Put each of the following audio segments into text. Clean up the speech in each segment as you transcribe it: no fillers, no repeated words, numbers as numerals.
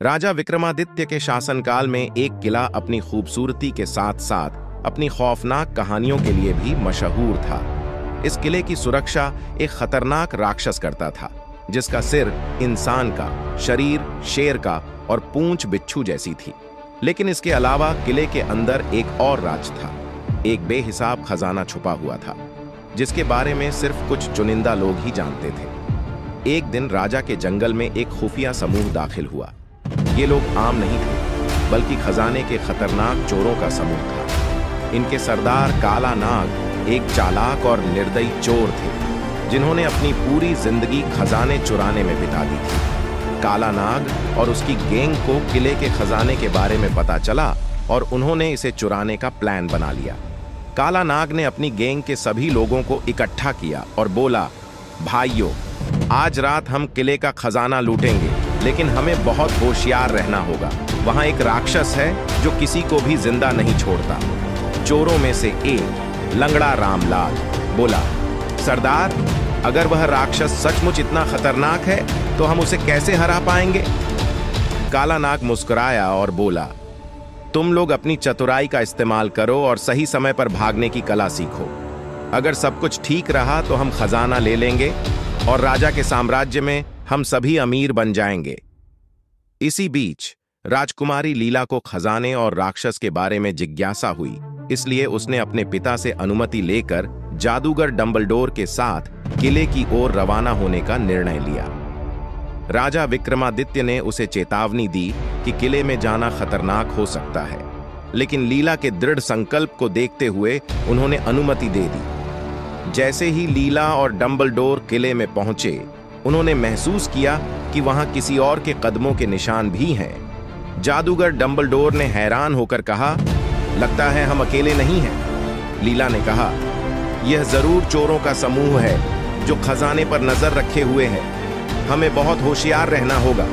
राजा विक्रमादित्य के शासनकाल में एक किला अपनी खूबसूरती के साथ साथ अपनी खौफनाक कहानियों के लिए भी मशहूर था। इस किले की सुरक्षा एक खतरनाक राक्षस करता था, जिसका सिर इंसान का, शरीर शेर का और पूंछ बिच्छू जैसी थी। लेकिन इसके अलावा किले के अंदर एक और राज था। एक बेहिसाब खजाना छुपा हुआ था, जिसके बारे में सिर्फ कुछ चुनिंदा लोग ही जानते थे। एक दिन राजा के जंगल में एक खुफिया समूह दाखिल हुआ। ये लोग आम नहीं थे, बल्कि खजाने के खतरनाक चोरों का समूह था। इनके सरदार काला नाग एक चालाक और निर्दयी चोर थे, जिन्होंने अपनी पूरी जिंदगी खजाने चुराने में बिता दी थी। काला नाग और उसकी गैंग को किले के खजाने के बारे में पता चला और उन्होंने इसे चुराने का प्लान बना लिया। काला नाग ने अपनी गैंग के सभी लोगों को इकट्ठा किया और बोला, भाइयों, आज रात हम किले का खजाना लूटेंगे, लेकिन हमें बहुत होशियार रहना होगा। वहां एक राक्षस है जो किसी को भी जिंदा नहीं छोड़ता। चोरों में से एक लंगड़ा रामलाल बोला, सरदार, अगर वह राक्षस सचमुच इतना खतरनाक है तो हम उसे कैसे हरा पाएंगे? काला नाग मुस्कुराया और बोला, तुम लोग अपनी चतुराई का इस्तेमाल करो और सही समय पर भागने की कला सीखो। अगर सब कुछ ठीक रहा तो हम खजाना ले लेंगे और राजा के साम्राज्य में हम सभी अमीर बन जाएंगे। इसी बीच राजकुमारी लीला को खजाने और राक्षस के बारे में जिज्ञासा हुई, इसलिए उसने अपने पिता से अनुमति लेकर जादूगर डंबलडोर के साथ किले की ओर रवाना होने का निर्णय लिया। राजा विक्रमादित्य ने उसे चेतावनी दी कि किले में जाना खतरनाक हो सकता है, लेकिन लीला के दृढ़ संकल्प को देखते हुए उन्होंने अनुमति दे दी। जैसे ही लीला और डंबलडोर किले में पहुंचे, उन्होंने महसूस किया कि वहां किसी और के कदमों के निशान भी हैं। जादूगर डंबलडोर ने हैरान होकर कहा, लगता है हम अकेले नहीं हैं। लीला ने कहा, यह जरूर चोरों का समूह है जो खजाने पर नजर रखे हुए है। हमें बहुत होशियार रहना होगा।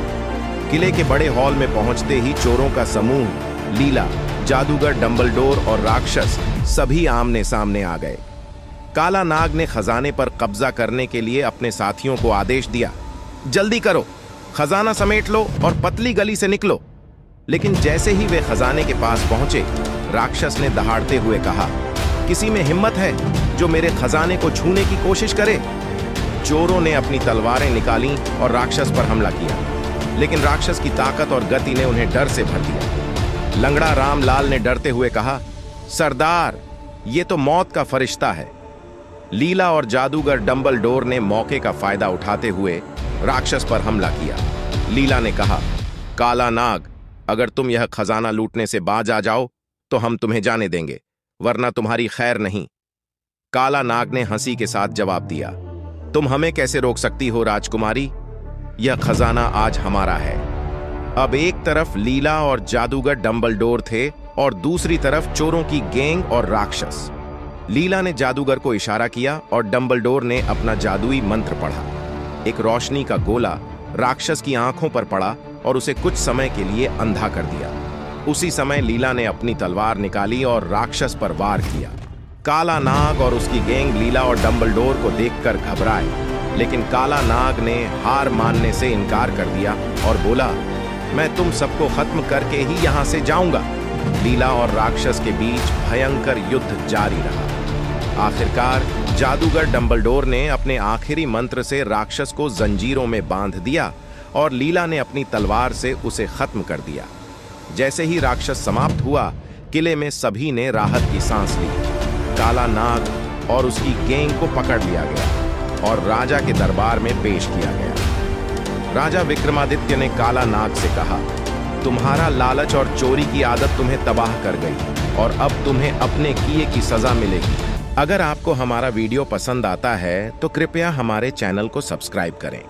किले के बड़े हॉल में पहुंचते ही चोरों का समूह, लीला, जादूगर डंबलडोर और राक्षस सभी आमने सामने आ गए। काला नाग ने खजाने पर कब्जा करने के लिए अपने साथियों को आदेश दिया, जल्दी करो, खजाना समेट लो और पतली गली से निकलो। लेकिन जैसे ही वे खजाने के पास पहुंचे, राक्षस ने दहाड़ते हुए कहा, किसी में हिम्मत है जो मेरे खजाने को छूने की कोशिश करे? चोरों ने अपनी तलवारें निकाली और राक्षस पर हमला किया, लेकिन राक्षस की ताकत और गति ने उन्हें डर से भर दिया। लंगड़ा रामलाल ने डरते हुए कहा, सरदार, ये तो मौत का फरिश्ता है। लीला और जादूगर डंबलडोर ने मौके का फायदा उठाते हुए राक्षस पर हमला किया। लीला ने कहा, काला नाग, अगर तुम यह खजाना लूटने से बाज आ जाओ तो हम तुम्हें जाने देंगे, वरना तुम्हारी खैर नहीं। काला नाग ने हंसी के साथ जवाब दिया, तुम हमें कैसे रोक सकती हो राजकुमारी? यह खजाना आज हमारा है। अब एक तरफ लीला और जादूगर डंबलडोर थे और दूसरी तरफ चोरों की गैंग और राक्षस। लीला ने जादूगर को इशारा किया और डंबलडोर ने अपना जादुई मंत्र पढ़ा। एक रोशनी का गोला राक्षस की आंखों पर पड़ा और उसे कुछ समय के लिए अंधा कर दिया। उसी समय लीला ने अपनी तलवार निकाली और राक्षस पर वार किया। काला नाग और उसकी गैंग लीला और डंबलडोर को देखकर घबराए, लेकिन काला नाग ने हार मानने से इनकार कर दिया और बोला, मैं तुम सबको खत्म करके ही यहां से जाऊंगा। लीला और राक्षस के बीच भयंकर युद्ध जारी रहा। आखिरकार जादूगर डंबलडोर ने अपने आखिरी मंत्र से राक्षस को जंजीरों में बांध दिया और लीला ने अपनी तलवार से उसे खत्म कर दिया। जैसे ही राक्षस समाप्त हुआ, किले में सभी ने राहत की सांस ली। काला नाग और उसकी गैंग को पकड़ लिया गया और राजा के दरबार में पेश किया गया। राजा विक्रमादित्य ने काला नाग से कहा, तुम्हारा लालच और चोरी की आदत तुम्हें तबाह कर गई और अब तुम्हें अपने किए की सजा मिलेगी। अगर आपको हमारा वीडियो पसंद आता है तो कृपया हमारे चैनल को सब्सक्राइब करें।